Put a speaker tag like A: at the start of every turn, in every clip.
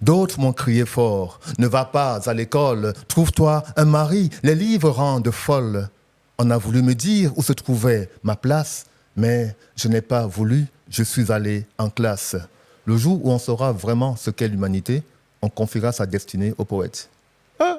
A: D'autres m'ont crié fort, ne va pas à l'école, trouve-toi un mari, les livres rendent folle. On a voulu me dire où se trouvait ma place, mais je n'ai pas voulu, je suis allé en classe. Le jour où on saura vraiment ce qu'est l'humanité, on confiera sa destinée au poète.
B: Ah.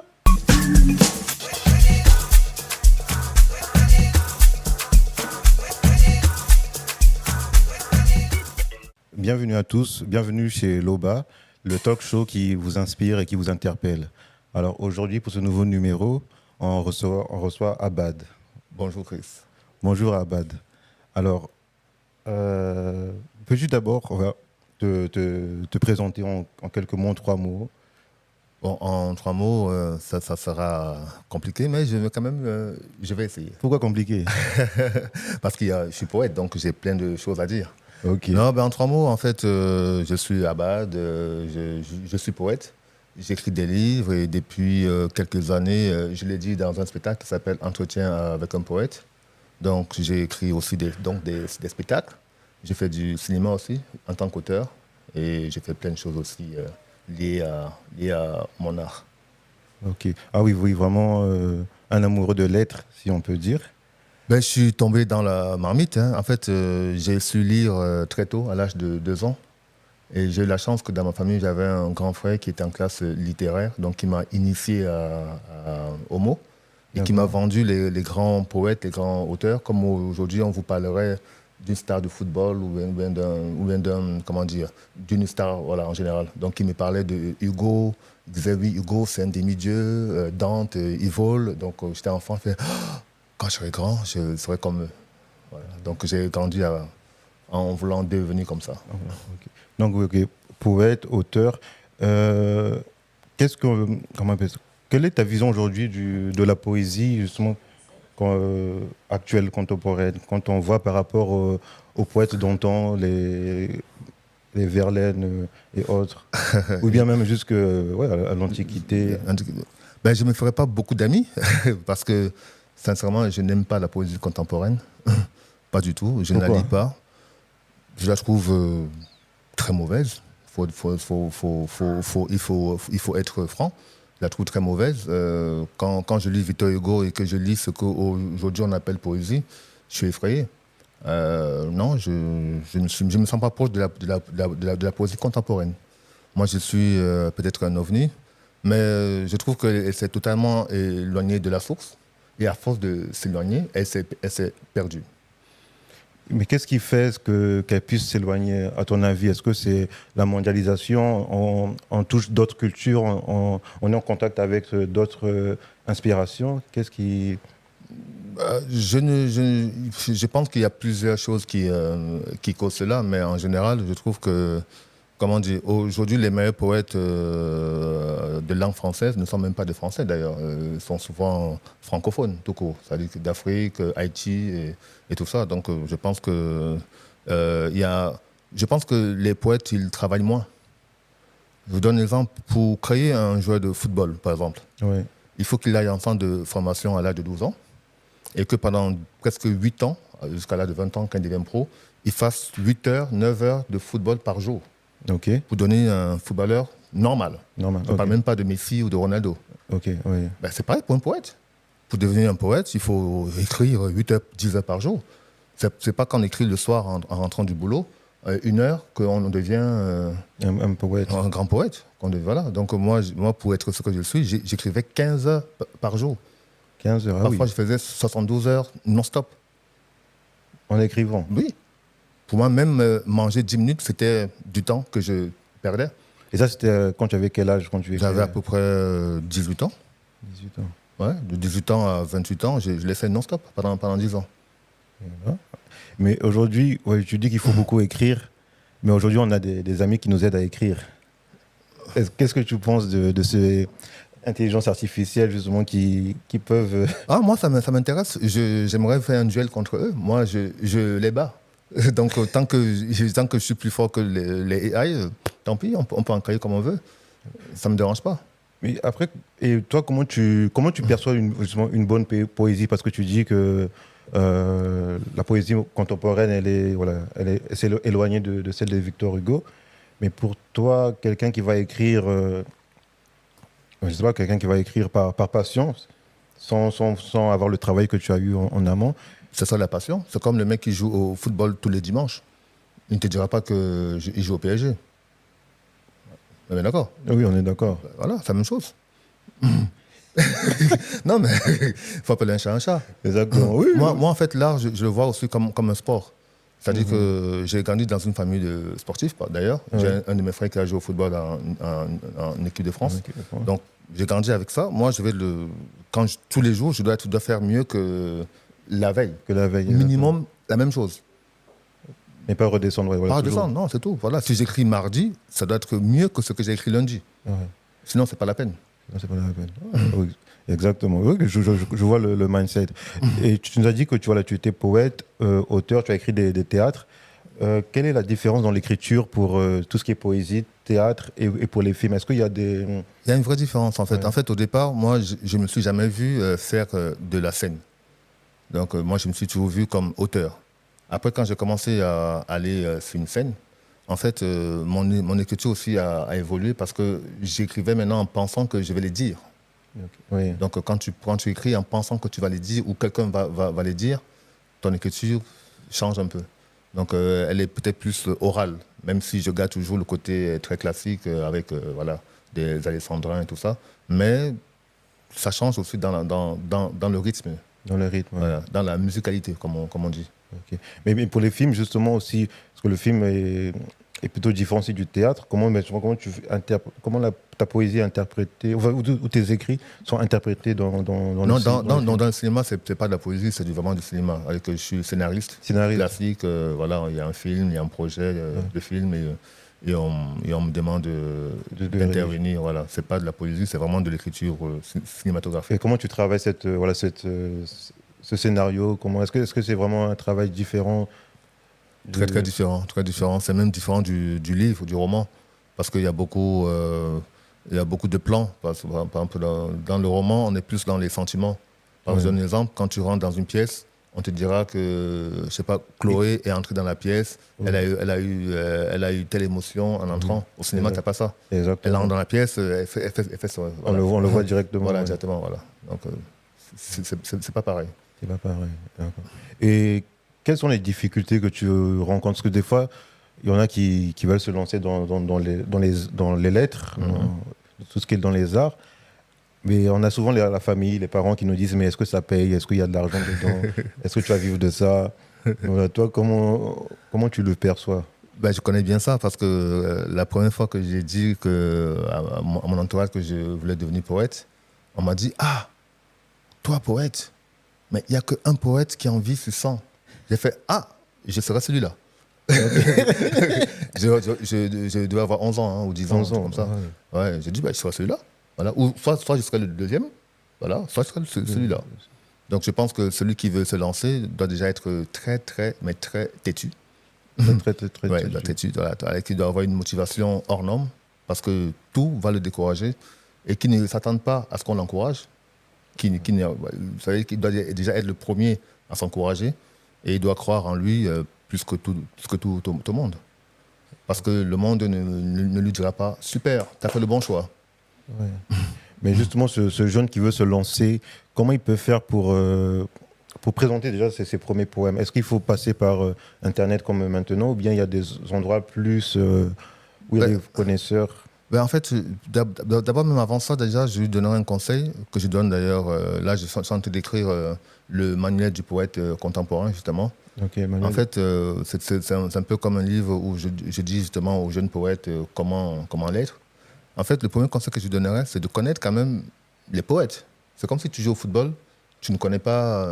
B: Bienvenue à tous, bienvenue chez Loba, le talk show qui vous inspire et qui vous interpelle. Alors aujourd'hui, pour ce nouveau numéro, on reçoit Abad.
A: Bonjour Chris.
B: Bonjour Abad. Alors, peux-tu d'abord te présenter en quelques mots, en 3 mots?
A: Bon, en 3 mots, ça sera compliqué, mais je vais essayer.
B: Pourquoi compliqué?
A: Parce que je suis poète, donc j'ai plein de choses à dire.
B: Ok.
A: Non, en 3 mots, en fait, je suis Abad, je suis poète. J'écris des livres et depuis quelques années, je l'ai dit dans un spectacle qui s'appelle Entretien avec un poète. Donc j'ai écrit aussi des spectacles. J'ai fait du cinéma aussi en tant qu'auteur et j'ai fait plein de choses aussi liées à mon art.
B: Ok. Ah oui, vraiment un amoureux de lettres, si on peut dire.
A: Je suis tombé dans la marmite. Hein. En fait, j'ai su lire très tôt, à l'âge de 2 ans. Et j'ai eu la chance que dans ma famille, j'avais un grand frère qui était en classe littéraire, donc qui m'a initié aux mots et qui m'a vendu les grands poètes, les grands auteurs, comme aujourd'hui on vous parlerait d'une star de football ou bien d'une star voilà, en général. Donc il me parlait de Hugo, il disait oui, Hugo c'est un demi-dieu, Dante, il vole. Donc j'étais enfant, je fais quand je serai grand, je serai comme eux. Voilà. Donc j'ai grandi en voulant devenir comme ça.
B: Okay. Donc, okay. Poète, auteur, quelle est ta vision aujourd'hui de la poésie, justement, actuelle, contemporaine, quand on voit par rapport aux poètes d'antan, les Verlaine et autres, ou bien même jusqu'à à l'Antiquité?
A: Je ne me ferai pas beaucoup d'amis, parce que, sincèrement, je n'aime pas la poésie contemporaine. Pas du tout, je ne la lis pas. Je la trouve très mauvaise. Il faut être franc. Je la trouve très mauvaise. Quand je lis Victor Hugo et que je lis ce qu'aujourd'hui on appelle poésie, je suis effrayé. Non, je ne me sens pas proche de la poésie contemporaine. Moi, je suis peut-être un ovni, mais je trouve qu'elle s'est totalement éloignée de la source. Et à force de s'éloigner, elle s'est perdue.
B: Mais qu'est-ce qui fait qu'elle puisse s'éloigner, à ton avis? Est-ce que c'est la mondialisation, on touche d'autres cultures, on est en contact avec d'autres inspirations? Qu'est-ce qui...
A: Je pense qu'il y a plusieurs choses qui causent cela, mais en général, je trouve que, aujourd'hui, les meilleurs poètes de langue française ne sont même pas des Français d'ailleurs, ils sont souvent francophones, tout court, c'est-à-dire d'Afrique, Haïti et tout ça. Donc je pense que les poètes, ils travaillent moins. Je vous donne un exemple. Pour créer un joueur de football, par exemple,
B: oui.
A: Il faut qu'il aille en centre de formation à l'âge de 12 ans et que pendant presque 8 ans, jusqu'à l'âge de 20 ans, quand il devient pro, il fasse 8 heures, 9 heures de football par jour.
B: Okay.
A: Pour donner un footballeur normal. On ne parle même pas de Messi ou de Ronaldo.
B: Okay, oui.
A: C'est pareil pour un poète. Pour devenir un poète, il faut écrire 8 heures, 10 heures par jour. C'est pas quand on écrit le soir en rentrant du boulot, 1 heure, qu'on devient
B: un poète.
A: Un grand poète. Voilà. Donc moi, pour être ce que je suis, j'écrivais 15 heures par jour.
B: 15 heures,
A: Parfois, je faisais 72 heures non-stop.
B: En écrivant?
A: Oui. Pour moi, même manger 10 minutes, c'était du temps que je perdais.
B: Et ça, c'était quand tu avais quel âge?
A: J'avais à peu près 18 ans.
B: 18 ans.
A: Ouais, de 18 ans à 28 ans, je l'ai fait non-stop pendant 10 ans.
B: Mais aujourd'hui, tu dis qu'il faut beaucoup écrire, mais aujourd'hui, on a des amis qui nous aident à écrire. Qu'est-ce que tu penses de ces intelligences artificielles, justement, qui peuvent...
A: Moi, ça m'intéresse. J'aimerais faire un duel contre eux. Moi, je les bats. Donc, tant que je suis plus fort que les AI, tant pis, on peut en créer comme on veut. Ça ne me dérange pas.
B: Mais après, et toi, comment tu perçois une bonne poésie? Parce que tu dis que la poésie contemporaine, elle est éloignée de celle de Victor Hugo. Mais pour toi, quelqu'un qui va écrire, je sais pas, quelqu'un qui va écrire par passion, sans avoir le travail que tu as eu en amont.
A: C'est ça la passion. C'est comme le mec qui joue au football tous les dimanches. Il ne te dira pas qu'il joue au PSG. On est d'accord?
B: Oui, on est d'accord.
A: Voilà, c'est la même chose. Non, mais il faut appeler un chat un chat.
B: Exactement. Oui.
A: Moi, en fait, l'art, je le vois aussi comme un sport. C'est-à-dire que j'ai grandi dans une famille de sportifs, d'ailleurs. J'ai un de mes frères qui a joué au football en équipe de France. Donc, j'ai grandi avec ça. Moi, tous les jours, je dois faire mieux que la veille. Minimum, la même chose.
B: Mais pas redescendre. Ouais, voilà,
A: pas redescendre, non, c'est tout. Voilà. Si j'écris mardi, ça doit être mieux que ce que j'ai écrit lundi. Sinon, c'est pas la peine.
B: Non, c'est pas la peine. Oui, exactement. Oui, je vois le mindset. Et tu nous as dit que tu étais poète, auteur, tu as écrit des théâtres. Quelle est la différence dans l'écriture pour tout ce qui est poésie, théâtre et pour les films? Est-ce qu'il y a des...
A: Il y a une vraie différence, en fait.
B: Ouais.
A: En fait, au départ, moi, je ne me suis jamais vu faire de la scène. Donc, moi, je me suis toujours vu comme auteur. Après, quand j'ai commencé à aller sur une scène, en fait, mon écriture aussi a évolué parce que j'écrivais maintenant en pensant que je vais les dire.
B: Okay. Oui.
A: Donc, quand tu écris en pensant que tu vas les dire ou quelqu'un va les dire, ton écriture change un peu. Donc, elle est peut-être plus orale, même si je garde toujours le côté très classique avec voilà, des alexandrins et tout ça. Mais ça change aussi dans le rythme.
B: Dans le rythme.
A: Voilà, dans la musicalité, comme on dit.
B: Okay. Mais pour les films, justement, aussi, parce que le film est plutôt différencié du théâtre, comment ta poésie est interprétée, ou tes écrits sont interprétés dans
A: le cinéma? Dans le cinéma, c'est pas de la poésie, c'est vraiment du cinéma. Avec, je suis scénariste. Classique. Voilà, il y a un film, il y a un projet de film et on me demande d'intervenir. Voilà, c'est pas de la poésie, c'est vraiment de l'écriture cinématographique.
B: Et comment tu travailles ce scénario? Est-ce que c'est vraiment un travail différent?
A: Très différent. C'est même différent du livre, du roman, parce qu'il y a beaucoup de plans. Par exemple, dans le roman, on est plus dans les sentiments. Par exemple, quand tu rentres dans une pièce, on te dira que, je sais pas, Chloé est entrée dans la pièce, elle a eu telle émotion en entrant. Au cinéma, tu n'as pas ça.
B: Exactement.
A: Elle entre dans la pièce, elle fait ça. Voilà.
B: On le voit directement.
A: Voilà, exactement. Voilà. Donc, c'est pas pareil.
B: C'est pas pareil. Et quelles sont les difficultés que tu rencontres? Parce que des fois, il y en a qui veulent se lancer dans les lettres, tout ce qui est dans les arts. Mais on a souvent la famille, les parents qui nous disent mais est-ce que ça paye? Est-ce qu'il y a de l'argent dedans? Est-ce que tu vas vivre de ça? Donc, toi, comment tu le perçois?
A: Ben, je connais bien ça parce que la première fois que j'ai dit à mon entourage que je voulais devenir poète, on m'a dit « Ah, toi poète, mais il n'y a qu'un poète qui en vit sur 100. » J'ai fait « Ah, je serai celui-là. » Je devais avoir 11 ans hein, ou 10 ans, comme ça. Ouais, j'ai dit bah, « Je serai celui-là. » Voilà. Ou soit je serai le deuxième, voilà, soit je serai celui-là. Donc je pense que celui qui veut se lancer doit déjà être très têtu.
B: Très
A: têtu. Voilà, qui doit avoir une motivation hors norme parce que tout va le décourager et qui ne s'attendent pas à ce qu'on l'encourage. Vous savez qu'il doit déjà être le premier à s'encourager et il doit croire en lui plus que tout le monde. Parce que le monde ne lui dira pas « Super, tu as fait le bon choix ».
B: Ouais. Mais justement, ce jeune qui veut se lancer, comment il peut faire pour présenter déjà ses premiers poèmes? Est-ce qu'il faut passer par Internet comme maintenant ou bien il y a des endroits plus où il y a des connaisseurs?
A: En fait, d'abord, même avant ça, déjà, je lui donnerai un conseil que je donne d'ailleurs. Là, je suis en train d'écrire le manuel du poète contemporain, justement.
B: Okay,
A: en fait, c'est un peu comme un livre où je dis justement aux jeunes poètes comment l'être. En fait, le premier conseil que je donnerais, c'est de connaître quand même les poètes. C'est comme si tu joues au football, tu ne connais pas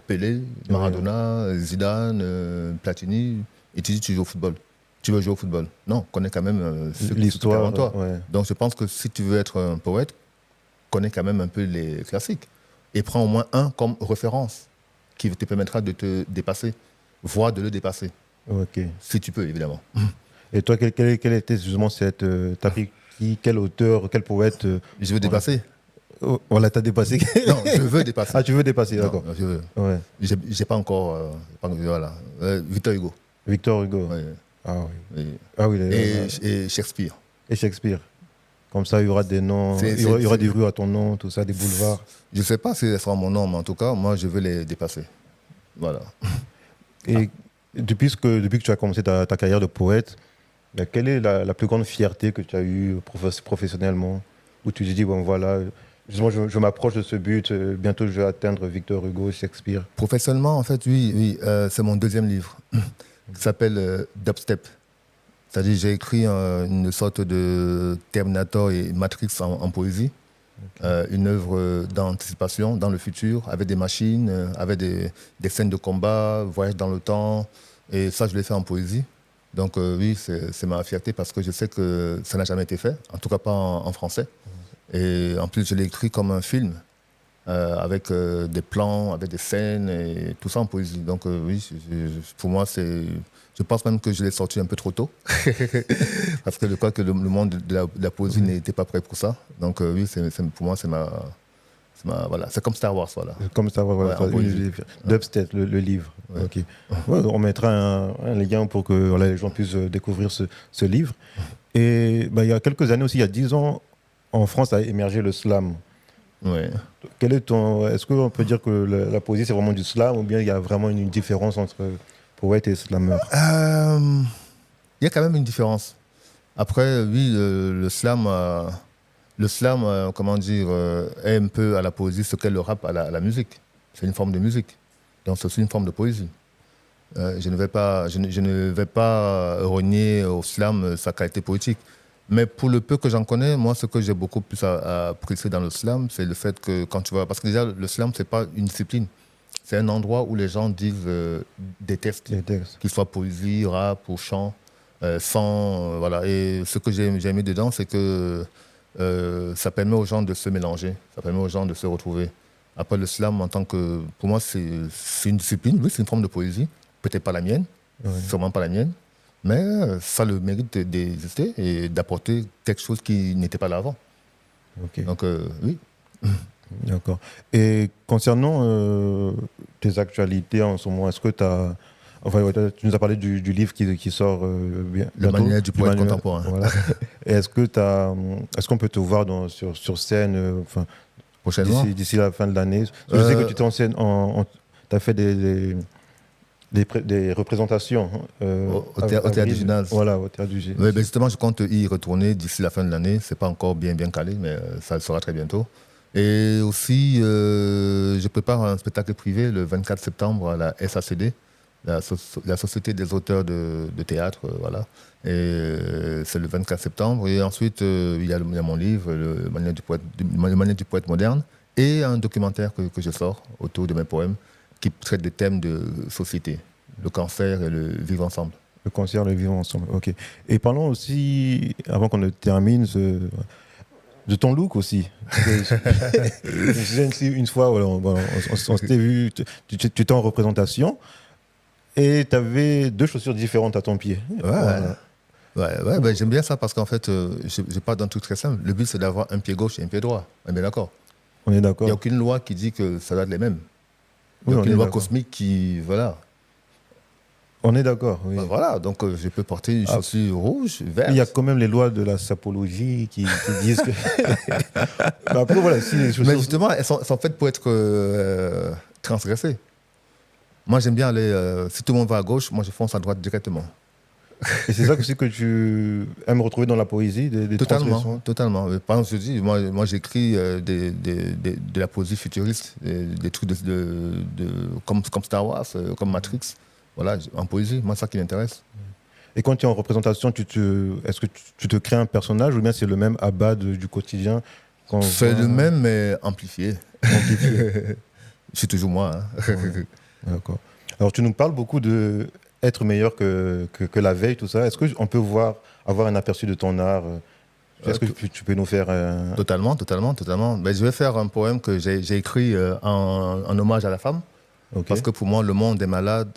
A: Pelé, Maradona, Zidane, Platini, et tu dis que tu joues au football. Tu veux jouer au football. Non, connais quand même
B: l'histoire
A: avant toi.
B: Ouais.
A: Donc je pense que si tu veux être un poète, connais quand même un peu les classiques. Et prends au moins un comme référence qui te permettra de te dépasser, voire de le dépasser.
B: Okay.
A: Si tu peux, évidemment.
B: Et toi, quelle était justement cette... quel auteur, quel poète
A: Je veux dépasser.
B: Voilà, t'as dépassé.
A: Non, je veux dépasser.
B: Ah, tu veux dépasser, d'accord.
A: Je veux.
B: Ouais.
A: J'ai pas encore... voilà. Victor Hugo.
B: Victor Hugo.
A: Ouais.
B: Ah oui.
A: Et,
B: Ah oui,
A: et Shakespeare.
B: et Shakespeare. Comme ça, il y aura des noms, il y aura des rues à ton nom, tout ça, des boulevards.
A: Je ne sais pas si ce sera mon nom, mais en tout cas, moi, je veux les dépasser. Voilà.
B: Et depuis que tu as commencé ta carrière de poète, ben, quelle est la plus grande fierté que tu as eue professionnellement, où tu te dis, bon voilà, justement, je m'approche de ce but, bientôt je vais atteindre Victor Hugo, Shakespeare.
A: Professionnellement, en fait, oui, oui, c'est mon deuxième livre, qui s'appelle Dubstep. C'est-à-dire, j'ai écrit une sorte de Terminator et Matrix en poésie. Une œuvre d'anticipation dans le futur, avec des machines, avec des scènes de combat, voyage dans le temps. Et ça, je l'ai fait en poésie. Donc oui, c'est ma fierté parce que je sais que ça n'a jamais été fait, en tout cas pas en français. Et en plus, je l'ai écrit comme un film, avec des plans, avec des scènes, et tout ça en poésie. Donc oui, pour moi, je pense même que je l'ai sorti un peu trop tôt, parce que je crois que le monde de la poésie n'était pas prêt pour ça. Donc oui, pour moi, voilà, c'est comme Star Wars, voilà.
B: Comme ça, voilà,
A: Ouais, en poésie.
B: Dubstep, le livre.
A: Ouais.
B: Ok. Ouais, on mettra un lien pour que voilà, les gens puissent découvrir ce livre. Et bah, il y a quelques années aussi, il y a 10 ans, en France a émergé le slam.
A: Ouais.
B: Est-ce qu'on peut dire que la poésie c'est vraiment du slam ou bien il y a vraiment une différence entre poète et slammer?
A: Il y a quand même une différence. Après, oui, le slam, comment dire, est un peu à la poésie ce qu'est le rap à la musique. C'est une forme de musique. Donc c'est aussi une forme de poésie. Je ne vais pas renier au slam sa qualité poétique. Mais pour le peu que j'en connais, moi, ce que j'ai beaucoup plus apprécié dans le slam, c'est le fait que quand tu vas... Parce que déjà, le slam, c'est pas une discipline. C'est un endroit où les gens disent des textes, qu'ils soient poésie, rap ou chant, voilà. Et ce que j'ai aimé dedans, c'est que ça permet aux gens de se mélanger, ça permet aux gens de se retrouver. Après, le slam, pour moi, c'est une discipline, oui, c'est une forme de poésie. Peut-être pas la mienne, sûrement pas la mienne, mais ça a le mérite d'exister et d'apporter quelque chose qui n'était pas là avant.
B: Okay.
A: Donc, oui.
B: D'accord. Et concernant tes actualités en ce moment, est-ce que tu as... Enfin, tu nous as parlé du livre qui sort bientôt.
A: Le manuel du poète contemporain.
B: Voilà. Et est-ce qu'on peut te voir sur scène
A: prochainement
B: d'ici la fin de l'année? Je sais que tu t'enseignes, tu as fait des représentations
A: au théâtre du gymnase.
B: Voilà, au théâtre du gymnase.
A: Oui, ben justement, je compte y retourner d'ici la fin de l'année. Ce n'est pas encore bien calé, mais ça le sera très bientôt. Et aussi, je prépare un spectacle privé le 24 septembre à la SACD, la Société des auteurs de théâtre. Voilà. Et c'est le 24 septembre. Et ensuite, il y a mon livre, le manuel du poète moderne, et un documentaire que je sors autour de mes poèmes qui traite des thèmes de société, le cancer et le vivre ensemble.
B: Le cancer et le vivre ensemble, ok. Et parlons aussi, avant qu'on ne termine, de ton look aussi. Une fois, voilà, on s'était vu, tu étais en représentation et tu avais 2 chaussures différentes à ton pied.
A: Ouais, ben, j'aime bien ça parce qu'en fait, je pars d'un truc très simple. Le but, c'est d'avoir un pied gauche et un pied droit. On est bien d'accord?
B: On est d'accord.
A: Il n'y a aucune loi qui dit que ça doit être les mêmes. Il n'y a aucune loi cosmique qui... Voilà.
B: On est d'accord, oui.
A: Voilà, donc je peux porter une chaussure rouge, verte.
B: Il y a quand même les lois de la sapologie qui disent que... Après, voilà, si les chaussures...
A: Mais justement, elles sont faites pour être transgressées. Moi, j'aime bien aller... si tout le monde va à gauche, moi, je fonce à droite directement.
B: Et c'est ça aussi que tu aimes retrouver dans la poésie, des
A: Totalement. Par exemple, je dis, moi j'écris de la poésie futuriste, des trucs comme Star Wars, comme Matrix. Voilà, en poésie, moi, c'est ça qui m'intéresse.
B: Et quand tu es en représentation, est-ce que tu te crées un personnage ou bien c'est le même abat du quotidien?
A: C'est le même, mais amplifié. Je suis toujours moi. Hein.
B: Ouais. D'accord. Alors, tu nous parles beaucoup de être meilleur que la veille, tout ça. Est-ce qu'on peut avoir un aperçu de ton art? Est-ce que tu peux nous faire...
A: Totalement. Ben, je vais faire un poème que j'ai écrit en hommage à la femme. Okay. Parce que pour moi, le monde est malade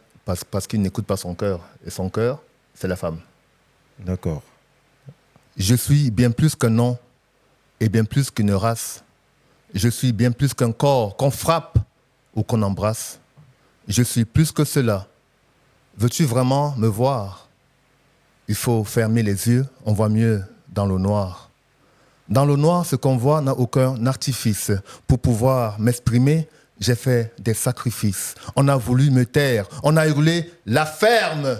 A: parce qu'il n'écoute pas son cœur. Et son cœur, c'est la femme.
B: D'accord.
A: Je suis bien plus qu'un nom et bien plus qu'une race. Je suis bien plus qu'un corps qu'on frappe ou qu'on embrasse. Je suis plus que cela. Veux-tu vraiment me voir? Il faut fermer les yeux, on voit mieux dans le noir. Dans le noir, ce qu'on voit n'a aucun artifice. Pour pouvoir m'exprimer, j'ai fait des sacrifices. On a voulu me taire, on a hurlé la ferme.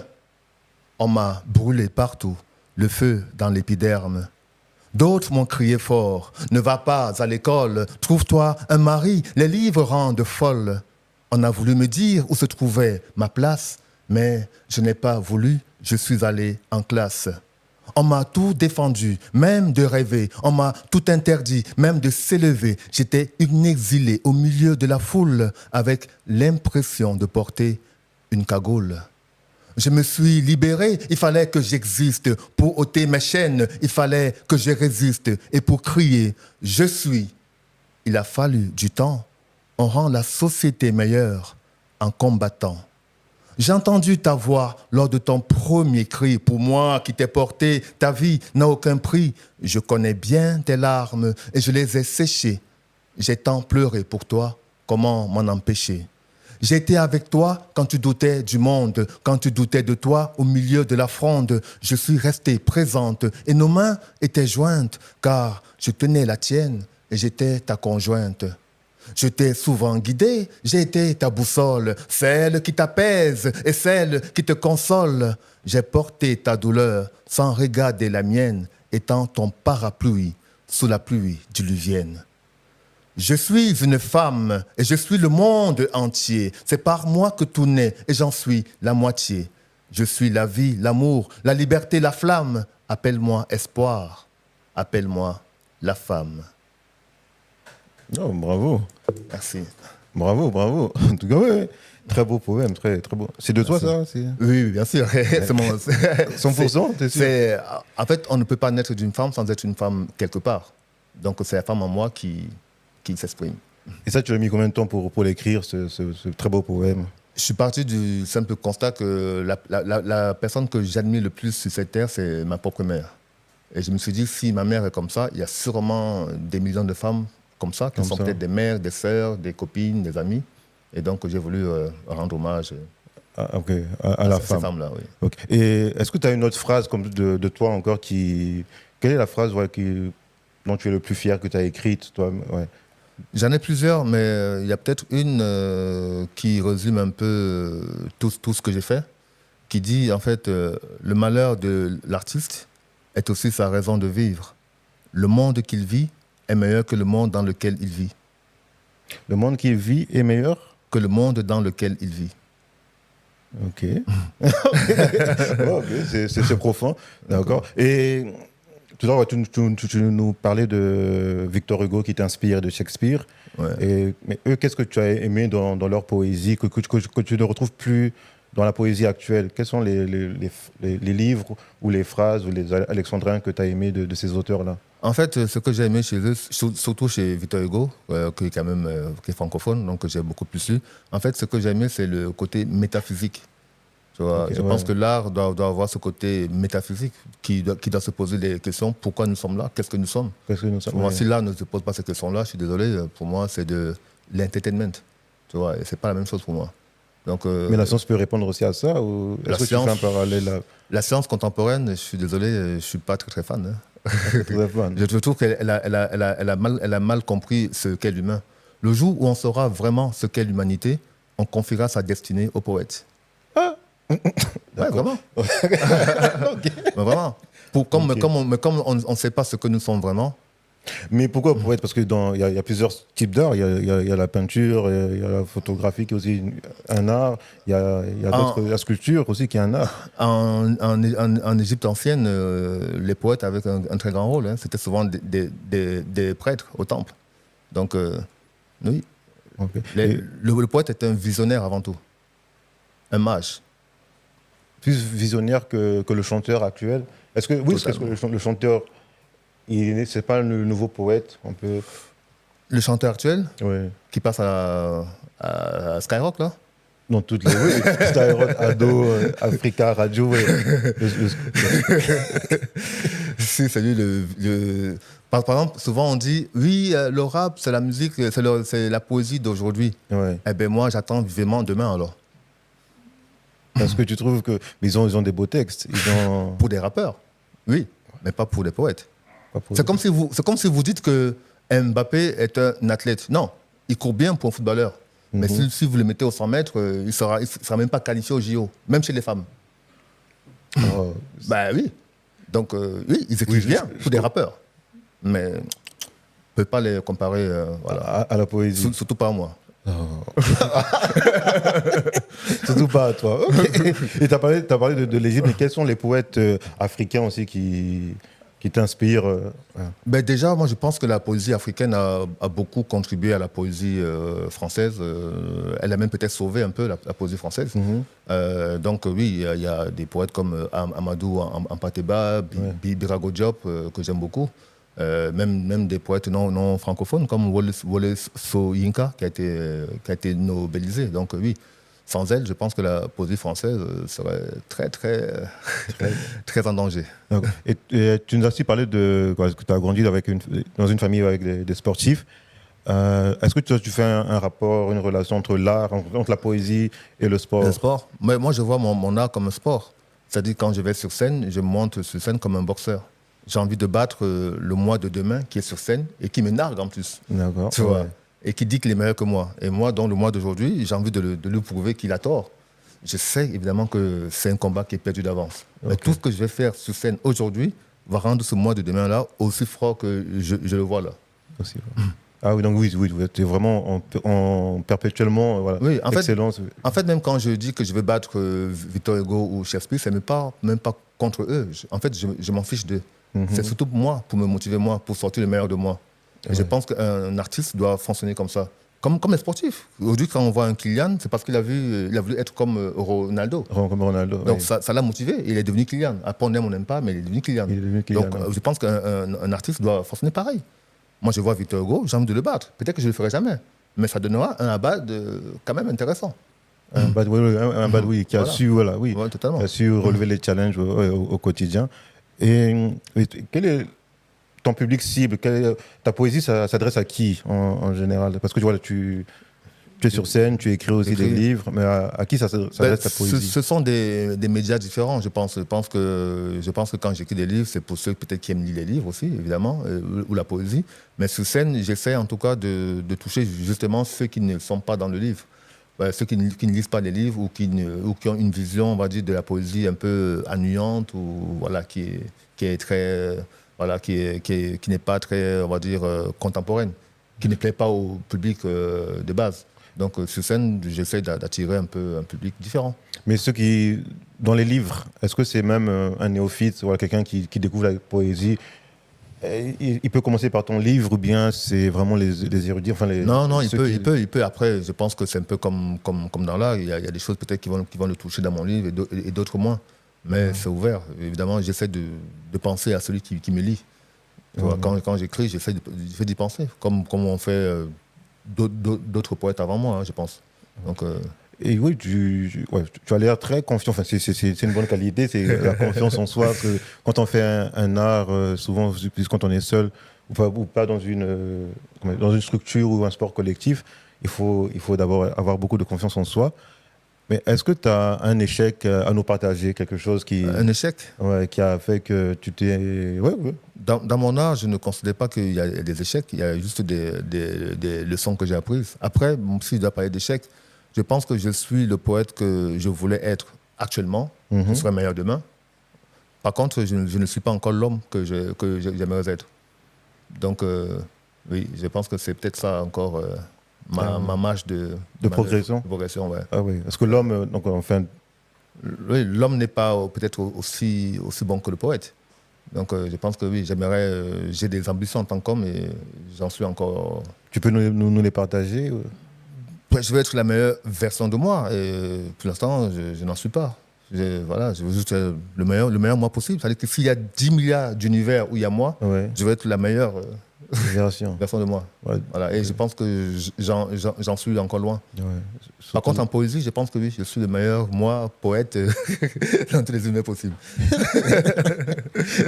A: On m'a brûlé partout, le feu dans l'épiderme. D'autres m'ont crié fort, ne va pas à l'école, trouve-toi un mari, les livres rendent folle. On a voulu me dire où se trouvait ma place, mais je n'ai pas voulu, je suis allé en classe. On m'a tout défendu, même de rêver. On m'a tout interdit, même de s'élever. J'étais une exilée au milieu de la foule avec l'impression de porter une cagoule. Je me suis libéré, il fallait que j'existe. Pour ôter mes chaînes, il fallait que je résiste. Et pour crier, je suis, il a fallu du temps. On rend la société meilleure en combattant. J'ai entendu ta voix lors de ton premier cri. Pour moi qui t'ai porté, ta vie n'a aucun prix. Je connais bien tes larmes et je les ai séchées. J'ai tant pleuré pour toi, comment m'en empêcher? J'étais avec toi quand tu doutais du monde, quand tu doutais de toi au milieu de la fronde. Je suis restée présente et nos mains étaient jointes car je tenais la tienne et j'étais ta conjointe. Je t'ai souvent guidé, j'ai été ta boussole, celle qui t'apaise et celle qui te console. J'ai porté ta douleur sans regarder la mienne, étant ton parapluie sous la pluie diluvienne. Je suis une femme et je suis le monde entier. C'est par moi que tout naît et j'en suis la moitié. Je suis la vie, l'amour, la liberté, la flamme. Appelle-moi espoir, appelle-moi la femme.
B: Oh, bravo.
A: Merci.
B: Bravo, bravo. En tout cas, ouais. Très beau poème, très, très beau. C'est de toi, ça?
A: Oui, bien sûr. C'est mon...
B: 100%, t'es sûr?
A: En fait, on ne peut pas naître d'une femme sans être une femme quelque part. Donc, c'est la femme en moi qui s'exprime.
B: Et ça, tu as mis combien de temps pour l'écrire, ce très beau poème?
A: Je suis parti du simple constat que la personne que j'admire le plus sur cette terre, c'est ma propre mère. Et je me suis dit, si ma mère est comme ça, il y a sûrement des millions de femmes comme ça, qui sont peut-être des mères, des sœurs, des copines, des amis. Et donc, j'ai voulu rendre hommage
B: à la femme.
A: Ces femmes-là, oui.
B: Okay. Et est-ce que tu as une autre phrase comme de toi encore qui... Quelle est la phrase dont tu es le plus fier que tu as écrite, toi? Ouais.
A: J'en ai plusieurs, mais il y a peut-être une qui résume un peu tout ce que j'ai fait, qui dit, en fait, le malheur de l'artiste est aussi sa raison de vivre. Le monde qu'il vit est meilleur que le monde dans lequel il vit.
B: Le monde qu'il vit est meilleur
A: que le monde dans lequel il vit.
B: Ok. C'est profond. D'accord. Et tout à l'heure, tu nous parlais de Victor Hugo qui t'inspire, de Shakespeare. Ouais. Mais eux, qu'est-ce que tu as aimé dans leur poésie que tu ne retrouves plus dans la poésie actuelle? Quels sont les livres ou les phrases ou les alexandrins que tu as aimés de ces auteurs-là?
A: En fait, ce que j'ai aimé chez eux, surtout chez Victor Hugo, qui est francophone, donc j'ai beaucoup plus lu. En fait, ce que j'ai aimé, c'est le côté métaphysique. Tu vois, je pense que l'art doit avoir ce côté métaphysique qui doit se poser des questions. Pourquoi nous sommes là? Qu'est-ce que nous sommes? Si l'art ne se pose pas ces questions-là, je suis désolé, pour moi, c'est de l'entertainment. Tu vois, et c'est pas la même chose pour moi. Donc,
B: mais la science peut répondre aussi à ça, ou est-ce que tu fais un parallèle là?
A: La science contemporaine, je suis désolé, je ne suis pas très fan. Hein. Je trouve qu'elle a mal compris ce qu'est l'humain. Le jour où on saura vraiment ce qu'est l'humanité, on confiera sa destinée au poète.
B: Ah.
A: Ouais, vraiment. Okay. Mais vraiment. Comme on ne sait pas ce que nous sommes vraiment.
B: Mais pourquoi poète? Parce qu'il y a plusieurs types d'art. Il y a la peinture, il y a la photographie qui est aussi un art. Il y a la sculpture aussi qui est un art.
A: En Égypte ancienne, les poètes avaient un très grand rôle. Hein. C'était souvent des prêtres au temple. Donc, oui. Okay. Le poète est un visionnaire avant tout. Un mage.
B: Plus visionnaire que le chanteur actuel. Est-ce que le chanteur... C'est pas le nouveau poète, on peut...
A: Le chanteur actuel,
B: oui. Qui
A: passe à Skyrock, là?
B: Dans toutes les... Oui, Skyrock, Ado, Africa, Radio. Oui.
A: Si, c'est lui Par exemple, souvent on dit, oui, le rap, c'est la musique, c'est la poésie d'aujourd'hui.
B: Ouais.
A: Eh bien, moi, j'attends vivement demain, alors.
B: Parce que tu trouves que ils ont des beaux textes.
A: Pour des rappeurs, oui, mais pas pour des poètes.
B: Pour
A: C'est comme si vous dites que Mbappé est un athlète. Non, il court bien pour un footballeur. Mais si vous le mettez au 100 mètres, il ne sera même pas qualifié au JO, même chez les femmes. Bah oui. Donc, oui, ils écrivent bien pour des rappeurs. Mais on ne peut pas les comparer
B: à la poésie.
A: Surtout pas à moi.
B: Surtout pas à toi. Okay. Et tu as parlé de l'Égypte, mais quels sont les poètes africains aussi qui t'inspirent
A: Ben déjà, moi je pense que la poésie africaine a beaucoup contribué à la poésie française. Elle a même peut-être sauvé un peu la poésie française. Donc oui, il y a des poètes comme Amadou Ampateba, Birago Diop, que j'aime beaucoup. Même des poètes non francophones comme Wole Soyinka qui a été nobelisé. Donc oui, sans elle, je pense que la poésie française serait très en danger.
B: Et tu nous as aussi parlé que tu as grandi dans une famille avec des sportifs. Est-ce que tu fais un rapport, une relation entre l'art, entre la poésie et le sport?
A: Le sport, moi je vois mon art comme un sport. C'est-à-dire quand je vais sur scène, je monte sur scène comme un boxeur. J'ai envie de battre le moi de demain qui est sur scène et qui me nargue en plus.
B: D'accord.
A: Tu vois, et qui dit qu'il est meilleur que moi. Et moi, dans le moi d'aujourd'hui, j'ai envie de lui prouver qu'il a tort. Je sais évidemment que c'est un combat qui est perdu d'avance. Mais tout ce que je vais faire sur scène aujourd'hui va rendre ce moi de demain-là aussi fort que je le vois là.
B: Aussi, Ah oui, donc oui, tu es vraiment en perpétuellement
A: oui,
B: excellence.
A: En fait, même quand je dis que je vais battre Victor Hugo ou Shakespeare, ce n'est même pas contre eux. En fait, je m'en fiche d'eux. C'est surtout pour moi, pour me motiver moi, pour sortir le meilleur de moi. Et je pense qu'un artiste doit fonctionner comme ça. Comme les sportifs. Aujourd'hui, quand on voit un Kylian, c'est parce qu'il a voulu être comme Ronaldo.
B: Comme Ronaldo.
A: Donc ça l'a motivé. Il est devenu Kylian. Après, on aime, on n'aime pas, mais il est devenu Kylian. Donc je pense qu'un artiste doit fonctionner pareil. Moi, je vois Victor Hugo, j'ai envie de le battre. Peut-être que je ne le ferai jamais. Mais ça donnera un Abad quand même intéressant.
B: Un Abad, qui a su, qui a su relever les challenges au quotidien. Et quel est ton public cible? Ta poésie, ça s'adresse à qui en général? Parce que tu es sur scène, tu écris aussi des livres, mais à qui ça s'adresse ta poésie?
A: Ce sont des médias différents, je pense. Je pense que quand j'écris des livres, c'est pour ceux peut-être qui aiment lire les livres aussi, évidemment, ou la poésie. Mais sur scène, j'essaie en tout cas de toucher justement ceux qui ne sont pas dans le livre. Ceux qui ne lisent pas les livres ou qui ont une vision, on va dire, de la poésie un peu ennuyante ou qui est très qui n'est pas très, on va dire, contemporaine, qui ne plaît pas au public de base. Donc sur scène, j'essaie d'attirer un peu un public différent.
B: Mais ceux qui, dans les livres, est-ce que c'est même un néophyte, quelqu'un qui découvre la poésie? Il peut commencer par ton livre ou bien c'est vraiment les érudits?
A: Non, il peut. Après, je pense que c'est un peu comme dans l'art. Il y a des choses peut-être qui vont le toucher dans mon livre et d'autres moins. Mais c'est ouvert. Évidemment, j'essaie de penser à celui qui me lit. Tu vois, quand j'écris, j'essaie d'y penser. Comme on fait d'autres poètes avant moi, je pense. Donc,
B: et oui, tu as l'air très confiant. C'est une bonne qualité, c'est la confiance en soi. Que quand on fait un art, souvent, plus quand on est seul ou pas dans une structure ou un sport collectif, il faut d'abord avoir beaucoup de confiance en soi. Mais est-ce que tu as un échec à nous partager, quelque chose
A: Un échec
B: qui a fait que tu t'es...
A: Dans mon art, je ne considère pas qu'il y a des échecs, il y a juste des leçons que j'ai apprises. Après, si je dois parler d'échecs, je pense que je suis le poète que je voulais être actuellement, je serai meilleur demain. Par contre, je ne suis pas encore l'homme que j'aimerais être. Donc, oui, je pense que c'est peut-être ça encore... ma marge de
B: progression.
A: Ouais.
B: Ah oui. Est-ce que l'homme,
A: oui, l'homme n'est pas peut-être aussi bon que le poète. Donc je pense que oui, j'ai des ambitions en tant qu'homme et j'en suis encore.
B: Tu peux nous les partager?
A: Je veux être la meilleure version de moi et pour l'instant, je n'en suis pas. Je veux juste être le meilleur moi possible. C'est-à-dire que s'il y a 10 milliards d'univers où il y a moi, je veux être la meilleure version de moi. Ouais. Voilà. Et je pense que j'en suis encore loin. Ouais. Par contre, en poésie, je pense que oui, je suis le meilleur, moi, poète, dans tous les univers possibles.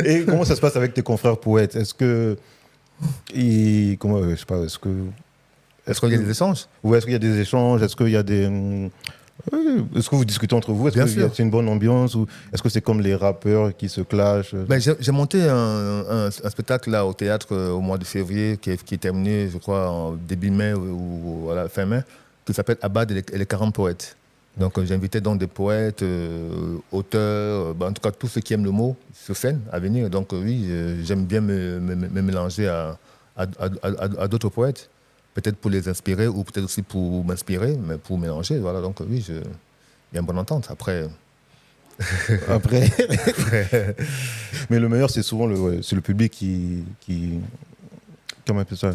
B: Et comment ça se passe avec tes confrères poètes? Est-ce que... Est-ce qu'il
A: y a des échanges?
B: Oui, est-ce qu'il y a des échanges? Est-ce qu'il y a des... Oui. Est-ce que vous discutez entre vous? Est-ce
A: Bien
B: que
A: sûr.
B: c'est une bonne ambiance ou est-ce que c'est comme les rappeurs qui se clashent?
A: Ben, j'ai monté un spectacle là au théâtre au mois de février qui est terminé, je crois, en début mai ou à la fin mai, qui s'appelle Abad et les 40 poètes. Donc j'ai invité donc des poètes, auteurs, ben, en tout cas tous ceux qui aiment le mot sur scène à venir. Donc oui, j'aime bien me mélanger à d'autres poètes, peut-être pour les inspirer ou peut-être aussi pour m'inspirer, mais pour mélanger. Voilà, donc oui, il y a une bonne entente. Après,
B: Après. Mais le meilleur, c'est souvent c'est le public comment on appelle ça?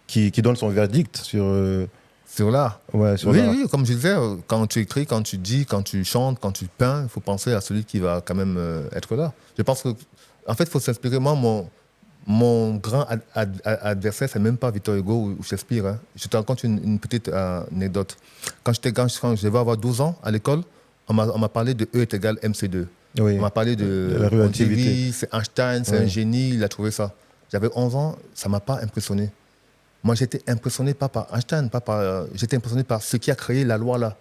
B: Qui donne son verdict sur.
A: sur l'art.
B: Ouais, sur
A: Oui,
B: l'art.
A: oui, comme je disais, quand tu écris, quand tu dis, quand tu chantes, quand tu peins, il faut penser à celui qui va quand même être là. Je pense que, en fait, il faut s'inspirer. Moi, mon grand adversaire, c'est même pas Victor Hugo ou Shakespeare. Hein. Je te raconte une petite anecdote. Quand je devais avoir 12 ans à l'école, on m'a parlé de E est égal MC2.
B: Oui.
A: On m'a parlé de
B: la
A: on dit,
B: relativité.
A: oui, c'est Einstein, c'est
B: Oui.
A: un génie, il a trouvé ça. J'avais 11 ans, ça ne m'a pas impressionné. Moi, j'étais impressionné pas par Einstein, j'étais impressionné par ce qui a créé la loi là.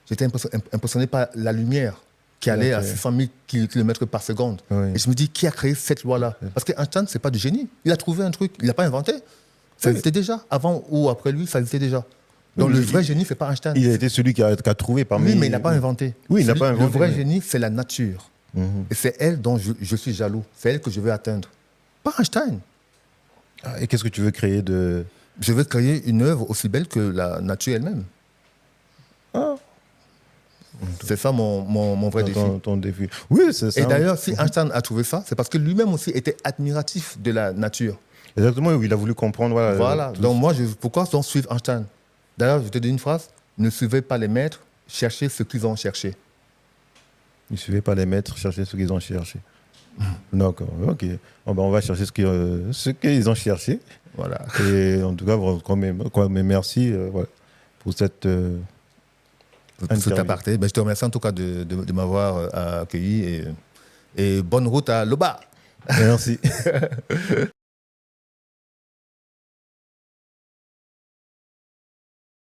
A: J'étais impressionné par la lumière qui allait à 600 000 km par seconde.
B: Oui.
A: Et je me dis, qui a créé cette loi-là? Parce que Einstein, ce n'est pas du génie. Il a trouvé un truc, il n'a pas inventé. Ça existait déjà. Avant ou après lui, ça existait déjà. Donc le vrai génie, ce n'est pas Einstein.
B: Il a été celui qui a trouvé parmi.
A: Oui, mais il n'a pas inventé.
B: Oui, il n'a pas inventé.
A: Le vrai
B: mais-
A: génie, c'est la nature. Et c'est elle dont je suis jaloux. C'est elle que je veux atteindre. Pas Einstein.
B: Ah, et qu'est-ce que tu veux créer de.
A: Je veux créer une œuvre aussi belle que la nature elle-même.
B: Ah,
A: C'est ça mon vrai défi.
B: ton défi. Oui, c'est ça.
A: Et d'ailleurs, si Einstein a trouvé ça, c'est parce que lui-même aussi était admiratif de la nature.
B: Exactement, oui, il a voulu comprendre.
A: Voilà.
B: tout
A: Donc moi, pourquoi donc suivre Einstein? D'ailleurs, je te dis une phrase, ne suivez pas les maîtres, cherchez ce qu'ils ont cherché.
B: Il ne suffit pas les maîtres, chercher ce qu'ils ont cherché. D'accord, ok. Bon, ben, on va chercher ce qu'ils ont cherché.
A: Voilà.
B: Et en tout cas, quand même merci voilà, pour cette.
A: Pour cet aparté. Ben, je te remercie en tout cas de m'avoir accueilli et bonne route à Loba.
B: Merci.